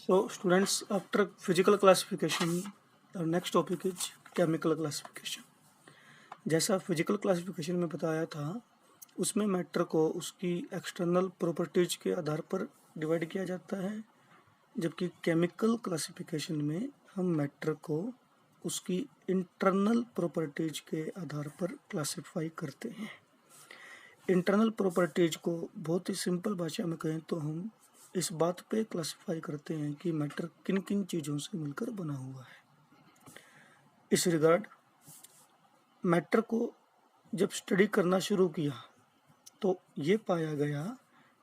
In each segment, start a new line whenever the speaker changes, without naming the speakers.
So students, after physical classification, our next topic is chemical classification. जैसा physical classification में बताया था, उसमें मैटर को उसकी एक्सटर्नल प्रॉपर्टीज के आधार पर डिवाइड किया जाता है, जबकि केमिकल क्लासिफिकेशन में हम मैटर को उसकी इंटरनल प्रॉपर्टीज के आधार पर क्लासिफाई करते हैं। इंटरनल प्रॉपर्टीज को बहुत ही सिंपल भाषा में कहें तो हम इस बात पे क्लासिफाई करते हैं कि मैटर किन किन चीज़ों से मिलकर बना हुआ है। इस रिगार्ड मैटर को जब स्टडी करना शुरू किया तो ये पाया गया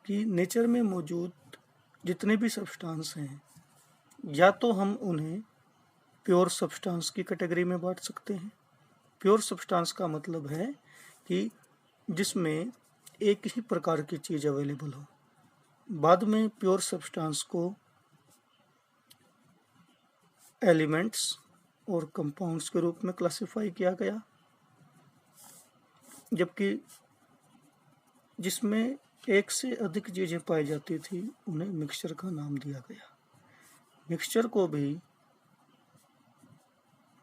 कि नेचर में मौजूद जितने भी सब्सटेंस हैं, या तो हम उन्हें प्योर सब्सटेंस की कैटेगरी में बांट सकते हैं। प्योर सब्सटेंस का मतलब है कि जिसमें एक ही प्रकार की चीज़ अवेलेबल हो। बाद में प्योर सब्सटेंस को एलिमेंट्स और कंपाउंड्स के रूप में क्लासिफाई किया गया, जबकि जिसमें एक से अधिक चीज़ें पाई जाती थी उन्हें मिक्सचर का नाम दिया गया। मिक्सचर को भी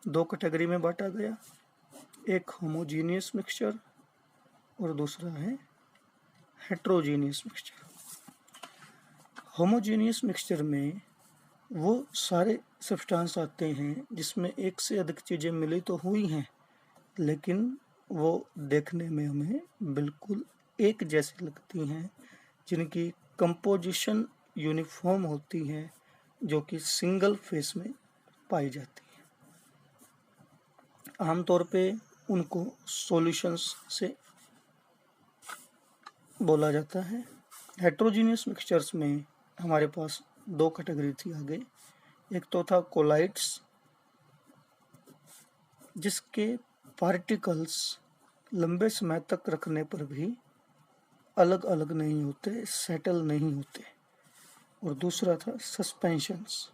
दो कैटेगरी में बांटा गया, एक होमोजीनियस मिक्सचर और दूसरा है हेट्रोजीनियस मिक्सचर। होमोजीनियस मिक्सचर में वो सारे सब्सटेंस आते हैं जिसमें एक से अधिक चीज़ें मिली तो हुई हैं, लेकिन वो देखने में हमें बिल्कुल एक जैसी लगती हैं, जिनकी कंपोजिशन यूनिफॉर्म होती है, जो कि सिंगल फेस में पाई जाती है। आमतौर पे उनको सॉल्यूशंस से बोला जाता है। हेट्रोजीनियस मिक्सचर्स में हमारे पास दो कैटेगरी थी आगे। एक तो था कोलाइड्स, जिसके पार्टिकल्स लंबे समय तक रखने पर भी अलग अलग नहीं होते, सेटल नहीं होते। और दूसरा था सस्पेंशंस,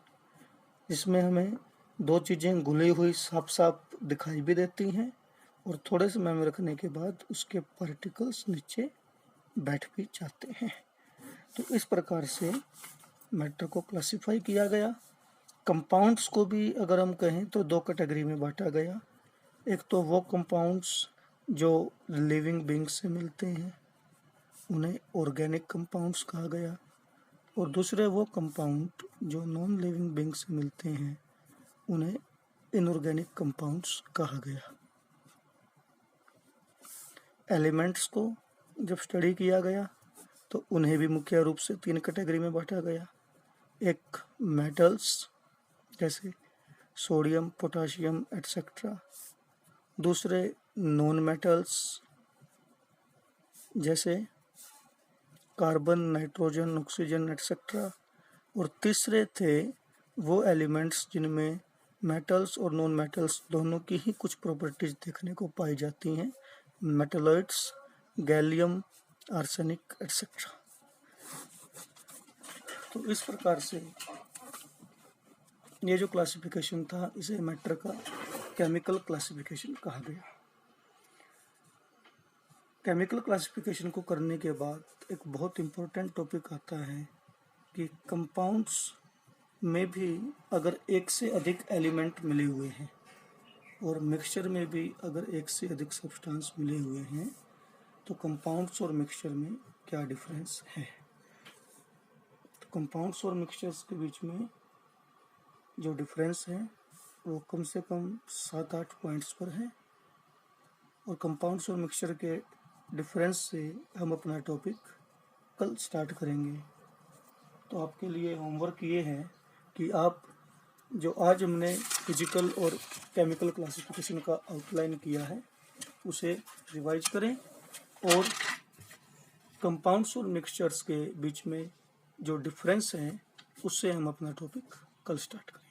जिसमें हमें दो चीज़ें घुली हुई साफ साफ दिखाई भी देती हैं और थोड़े समय में रखने के बाद उसके पार्टिकल्स नीचे बैठ भी जाते हैं। तो इस प्रकार से मैटर को क्लासिफाई किया गया। कंपाउंड्स को भी अगर हम कहें तो दो कैटेगरी में बांटा गया। एक तो वो कंपाउंड्स जो लिविंग बीइंग से मिलते हैं, उन्हें ऑर्गेनिक कंपाउंड्स कहा गया, और दूसरे वो कंपाउंड जो नॉन लिविंग बीइंग से मिलते हैं, उन्हें इनऑर्गेनिक कंपाउंड्स कहा गया। एलिमेंट्स को जब स्टडी किया गया तो उन्हें भी मुख्य रूप से तीन कैटेगरी में बांटा गया। एक मेटल्स जैसे सोडियम, पोटाशियम एटसेट्रा। दूसरे नॉन मेटल्स जैसे कार्बन, नाइट्रोजन, ऑक्सीजन एटसेट्रा। और तीसरे थे वो एलिमेंट्स जिनमें मेटल्स और नॉन मेटल्स दोनों की ही कुछ प्रॉपर्टीज देखने को पाई जाती हैं, मेटलॉइड्स, गैलियम, आर्सेनिक एटसेट्रा। तो इस प्रकार से ये जो क्लासिफिकेशन था, इसे मैटर का केमिकल क्लासिफिकेशन कहा गया। केमिकल क्लासिफिकेशन को करने के बाद एक बहुत इम्पोर्टेंट टॉपिक आता है कि कंपाउंड्स में भी अगर एक से अधिक एलिमेंट मिले हुए हैं और मिक्सचर में भी अगर एक से अधिक सब्सटेंस मिले हुए हैं, तो कंपाउंड्स और मिक्सचर में क्या डिफरेंस है। तो कंपाउंड्स और मिक्सचर्स के बीच में जो डिफरेंस है वो कम से कम 7-8 पॉइंट्स पर है, और कंपाउंड्स और मिक्सचर के डिफरेंस से हम अपना टॉपिक कल स्टार्ट करेंगे। तो आपके लिए होमवर्क ये है कि आप जो आज हमने फिजिकल और केमिकल क्लासिफिकेशन का आउटलाइन किया है उसे रिवाइज करें, और कंपाउंड्स और मिक्सचर्स के बीच में जो डिफरेंस हैं उससे हम अपना टॉपिक कल स्टार्ट करें।